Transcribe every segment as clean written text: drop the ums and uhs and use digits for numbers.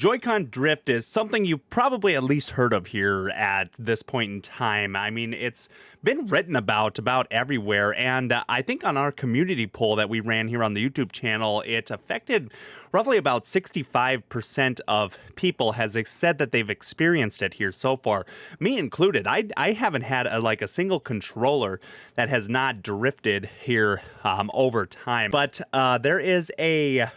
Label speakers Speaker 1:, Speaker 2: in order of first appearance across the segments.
Speaker 1: Joy-Con drift is something you've probably at least heard of here at this point in time. I mean, it's been written about everywhere, and I think on our community poll that we ran here on the YouTube channel, it affected roughly about 65% of people has said that they've experienced it here so far, me included. I haven't had a single controller that has not drifted here over time, but there is a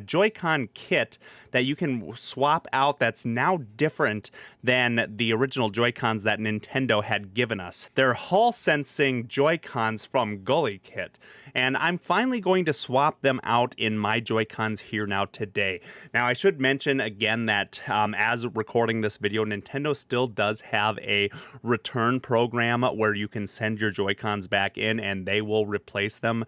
Speaker 1: Joy-Con kit that you can swap out that's now different than the original Joy-Cons that Nintendo had given us. They're Hall sensing Joy-Cons from Gully Kit, and I'm finally going to swap them out in my Joy-Cons here now today. Now, I should mention again that as recording this video, Nintendo still does have a return program where you can send your Joy-Cons back in and they will replace them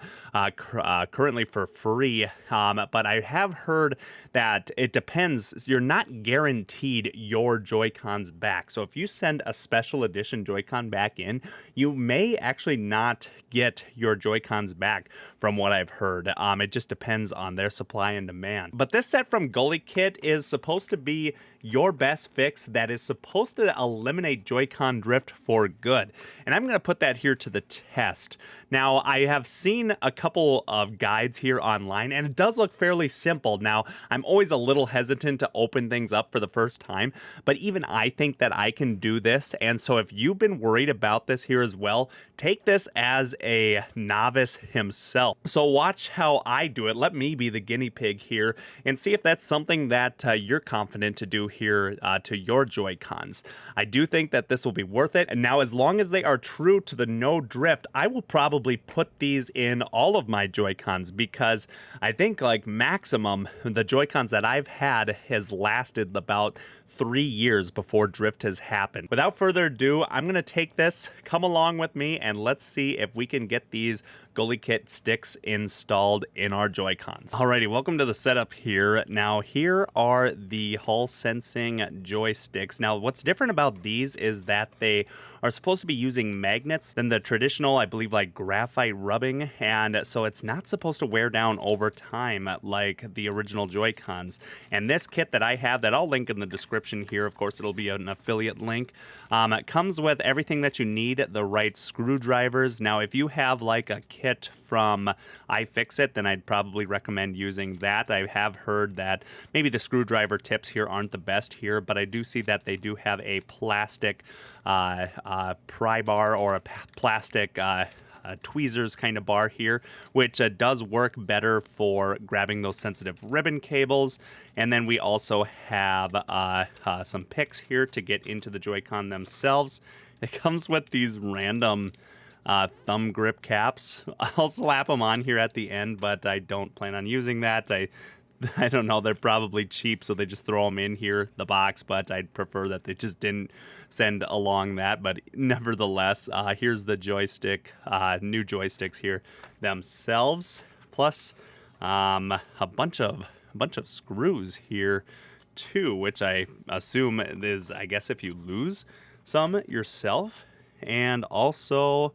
Speaker 1: currently for free. But I have heard that it depends. You're not guaranteed your Joy-Cons back. So if you send a special edition Joy-Con back in, you may actually not get your Joy-Cons back from what I've heard. It just depends on their supply and demand. But this set from Gully Kit is supposed to be your best fix that is supposed to eliminate Joy-Con drift for good. And I'm going to put that here to the test. Now, I have seen a couple of guides here online, and it does look fairly simple. Now, I'm always a little hesitant to open things up for the first time, but even I think that I can do this. And so if you've been worried about this here as well, take this as a novice himself. So watch how I do it. Let me be the guinea pig here and see if that's something that you're confident to do here to your Joy-Cons. I do think that this will be worth it. And now, as long as they are true to the no drift, I will probably put these in all of my Joy-Cons, because I think like maximum the Joy-Cons that I've had has lasted about 3 years before drift has happened. Without further ado, I'm going to take this, come along with me, and let's see if we can get these Gully Kit sticks installed in our Joy-Cons. Alrighty, welcome to the setup here. Now, here are the Hall sensing joysticks. Now, what's different about these is that they are supposed to be using magnets than the traditional, I believe, like graphite rubbing, and so it's not supposed to wear down over time like the original Joy-Cons. And this kit that I have, that I'll link in the description here, of course it'll be an affiliate link, it comes with everything that you need, the right screwdrivers. Now, if you have like a kit from iFixit, then I'd probably recommend using that. I have heard that maybe the screwdriver tips here aren't the best here, but I do see that they do have a plastic pry bar or a plastic tweezers kind of bar here, which does work better for grabbing those sensitive ribbon cables. And then we also have some picks here to get into the Joy-Con themselves. It comes with these random thumb grip caps. I'll slap them on here at the end, but I don't plan on using that. I don't know, they're probably cheap, so they just throw them in here, the box, but I'd prefer that they just didn't send along that. But nevertheless, here's the joystick, new joysticks here themselves, plus a bunch of screws here too, which I assume is, I guess, if you lose some yourself. And also,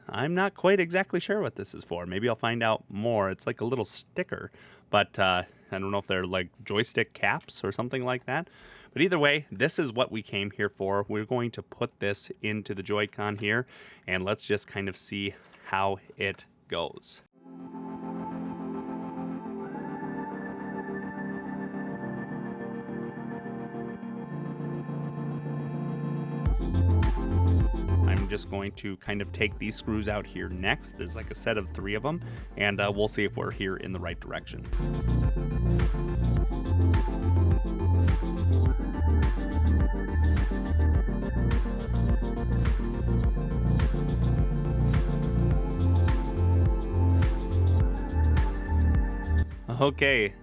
Speaker 1: I'm not quite exactly sure what this is for. Maybe I'll find out more. It's like a little sticker, but I don't know if they're like joystick caps or something like that. But either way, this is what we came here for. We're going to put this into the Joy-Con here, and let's just kind of see how it goes. I'm just going to kind of take these screws out here next. There's like a set of 3 of them, and we'll see if we're here in the right direction. Okay,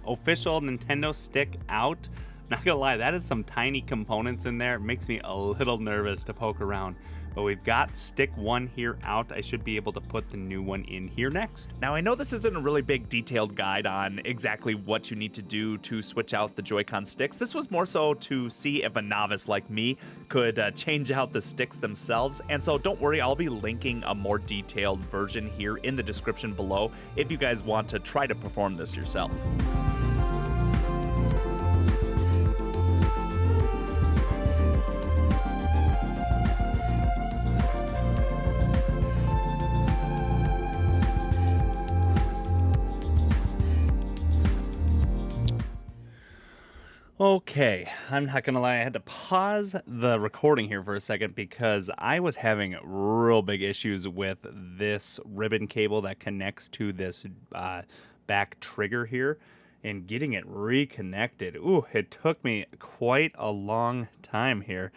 Speaker 1: official Nintendo stick out. Not gonna lie, that is some tiny components in there. It makes me a little nervous to poke around. But we've got stick 1 here out. I should be able to put the new one in here next. Now, I know this isn't a really big detailed guide on exactly what you need to do to switch out the Joy-Con sticks. This was more so to see if a novice like me could change out the sticks themselves. And so don't worry, I'll be linking a more detailed version here in the description below if you guys want to try to perform this yourself. Okay, I'm not gonna lie, I had to pause the recording here for a second because I was having real big issues with this ribbon cable that connects to this back trigger here and getting it reconnected. Ooh, it took me quite a long time here.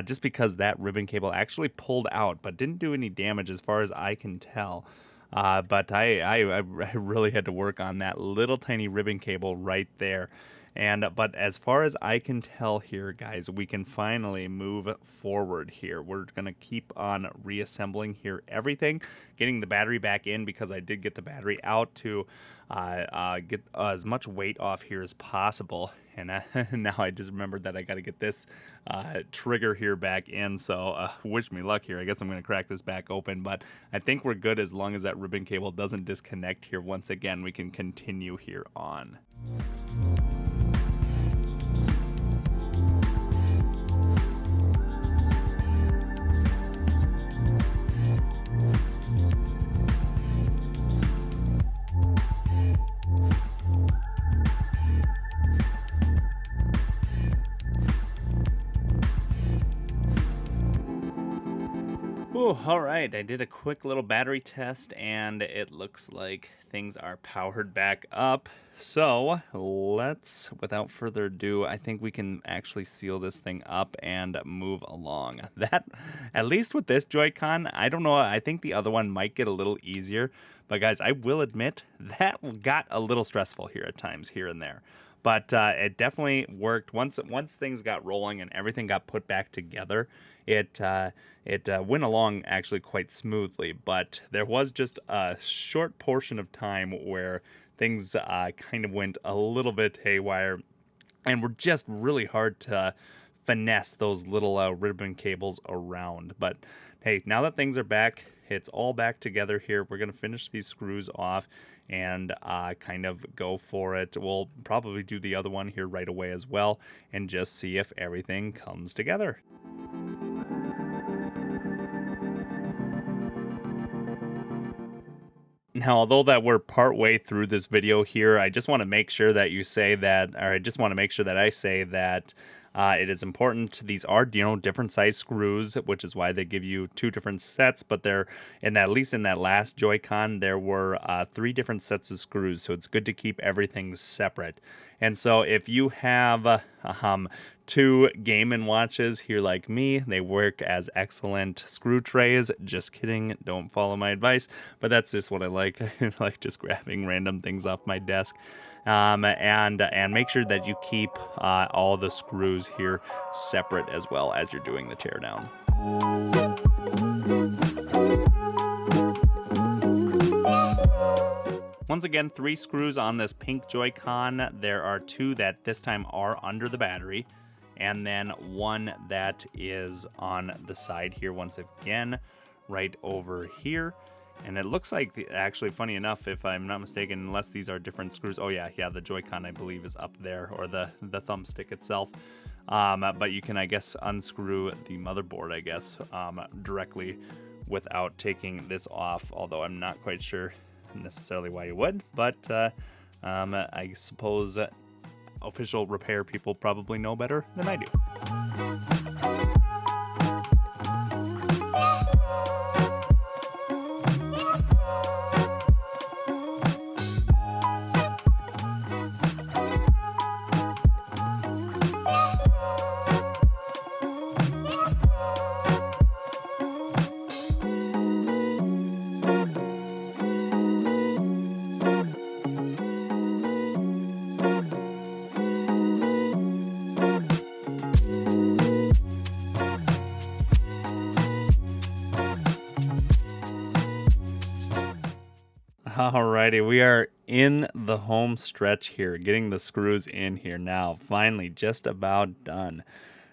Speaker 1: Just because that ribbon cable actually pulled out, but didn't do any damage as far as I can tell. But I really had to work on that little tiny ribbon cable right there. But as far as I can tell here, guys, we can finally move forward here. We're going to keep on reassembling here everything, getting the battery back in because I did get the battery out to get as much weight off here as possible. And now I just remembered that I got to get this trigger here back in. So wish me luck here. I guess I'm going to crack this back open. But I think we're good as long as that ribbon cable doesn't disconnect here. Once again, we can continue here on. Ooh, all right, I did a quick little battery test and it looks like things are powered back up. So let's, without further ado, I think we can actually seal this thing up and move along. That, at least with this Joy-Con, I don't know, I think the other one might get a little easier. But guys, I will admit that got a little stressful here at times, here and there. But it definitely worked once things got rolling and everything got put back together. It went along actually quite smoothly, but there was just a short portion of time where things kind of went a little bit haywire, and were just really hard to finesse those little ribbon cables around. But hey, now that things are back, it's all back together here. We're going to finish these screws off and kind of go for it. We'll probably do the other one here right away as well and just see if everything comes together. Now, although that we're part way through this video here, I just want to make sure that you say that, or I just want to make sure that I say that it is important. These are, different size screws, which is why they give you two different sets. But they're, at least in that last Joy-Con, there were 3 different sets of screws. So it's good to keep everything separate. And so if you have 2 Game & Watches here like me, they work as excellent screw trays. Just kidding, don't follow my advice, but that's just what I like. I like just grabbing random things off my desk. And make sure that you keep all the screws here separate as well as you're doing the teardown. Once again, 3 screws on this pink Joy-Con. There are 2 that this time are under the battery, and then 1 that is on the side here once again, right over here. And it looks like, actually, funny enough, if I'm not mistaken, unless these are different screws. Oh yeah, the Joy-Con I believe is up there, or the thumbstick itself. But you can, I guess, unscrew the motherboard, I guess, directly without taking this off. Although I'm not quite sure necessarily why you would, but I suppose official repair people probably know better than I do. Alrighty, we are in the home stretch here, getting the screws in here now. Finally, just about done.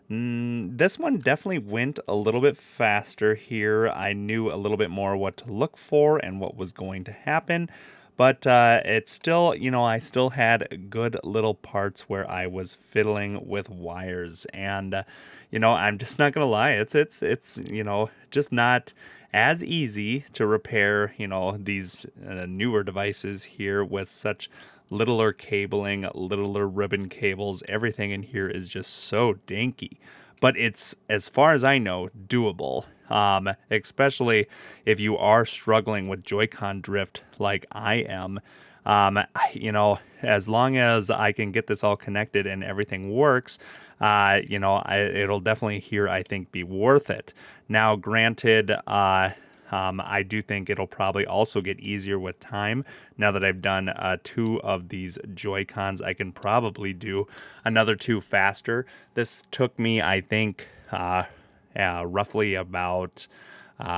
Speaker 1: This one definitely went a little bit faster here. I knew a little bit more what to look for and what was going to happen. But it's still, I still had good little parts where I was fiddling with wires. And, I'm just not going to lie. It's just not as easy to repair, these newer devices here with such littler cabling, littler ribbon cables. Everything in here is just so dinky. But it's, as far as I know, doable. Especially if you are struggling with Joy-Con drift like I am. As long as I can get this all connected and everything works, it'll definitely here, I think, be worth it. Now, granted, I do think it'll probably also get easier with time. Now that I've done 2 of these Joy-Cons, I can probably do another 2 faster. This took me, I think, roughly about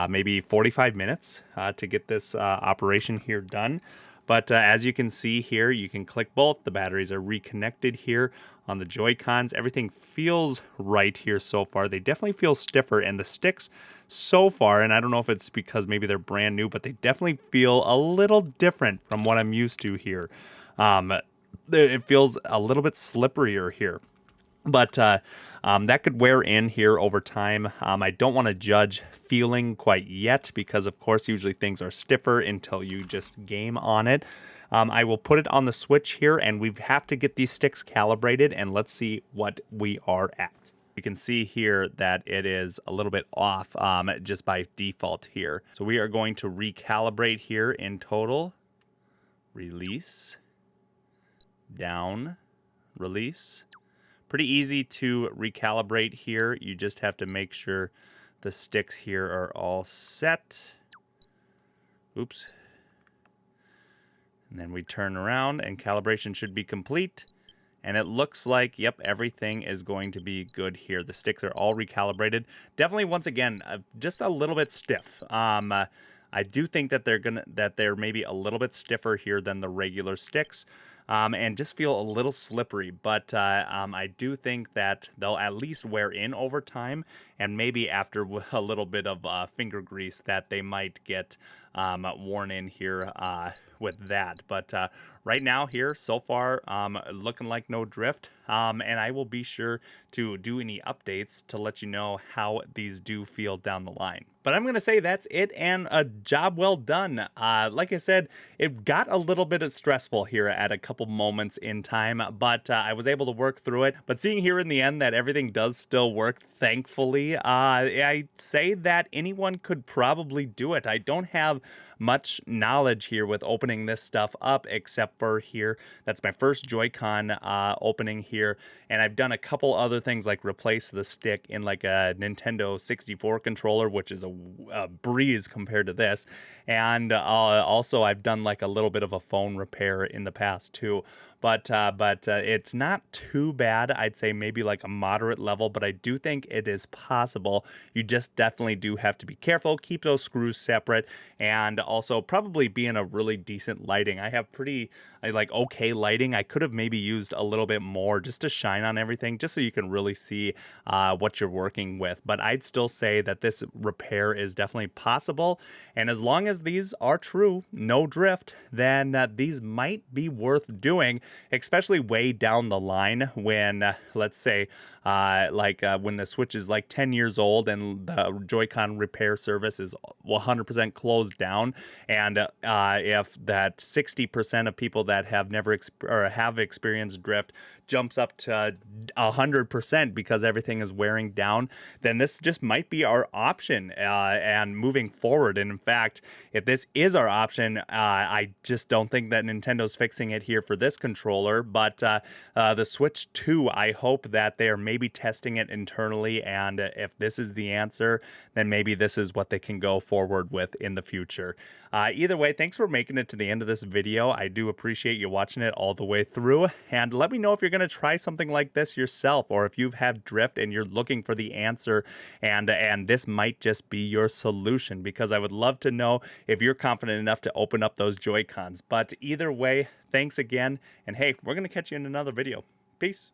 Speaker 1: maybe 45 minutes to get this operation here done. But as you can see here, you can click both. The batteries are reconnected here on the Joy-Cons. Everything feels right here so far. They definitely feel stiffer, and the sticks so far, and I don't know if it's because maybe they're brand new, but they definitely feel a little different from what I'm used to here. It feels a little bit slipperier here. But that could wear in here over time. I don't want to judge feeling quite yet because, of course, usually things are stiffer until you just game on it. I will put it on the switch here, and we have to get these sticks calibrated, and let's see what we are at. You can see here that it is a little bit off just by default here. So we are going to recalibrate here in total. Release. Down. Release. Pretty easy to recalibrate here. You just have to make sure the sticks here are all set. Oops. And then we turn around and calibration should be complete. And it looks like, yep, everything is going to be good here. The sticks are all recalibrated. Definitely, once again, just a little bit stiff. I do think that they're maybe a little bit stiffer here than the regular sticks. And just feel a little slippery, but I do think that they'll at least wear in over time, and maybe after a little bit of finger grease that they might get worn in here with that. But right now here, so far, looking like no drift, and I will be sure to do any updates to let you know how these do feel down the line. But I'm going to say that's it, and a job well done. Like I said, it got a little bit stressful here at a couple moments in time, but I was able to work through it. But seeing here in the end that everything does still work, thankfully, I'd say that anyone could probably do it. I don't have much knowledge here with opening this stuff up, except for here. That's my first Joy-Con opening here, and I've done a couple other things like replace the stick in like a Nintendo 64 controller, which is a breeze compared to this. And also I've done like a little bit of a phone repair in the past too. But it's not too bad. I'd say maybe like a moderate level, but I do think it is possible. You just definitely do have to be careful, keep those screws separate, and also probably be in a really decent lighting. I have pretty okay lighting. I could have maybe used a little bit more just to shine on everything, just so you can really see what you're working with. But I'd still say that this repair is definitely possible, and as long as these are true, no drift, then these might be worth doing, especially way down the line when, let's say, when the Switch is like 10 years old and the Joy-Con repair service is 100% closed down, and if that 60% of people that have never have experienced drift jumps up to 100% because everything is wearing down, then this just might be our option and moving forward. And in fact, if this is our option, I just don't think that Nintendo's fixing it here for this controller. But the Switch 2, I hope that they're maybe testing it internally, and if this is the answer, then maybe this is what they can go forward with in the future. Either way, thanks for making it to the end of this video. I do appreciate you watching it all the way through, and let me know if you're going to try something like this yourself, or if you've had drift and you're looking for the answer, and this might just be your solution, because I would love to know if you're confident enough to open up those Joy-Cons. But either way, thanks again, and hey, we're going to catch you in another video. Peace.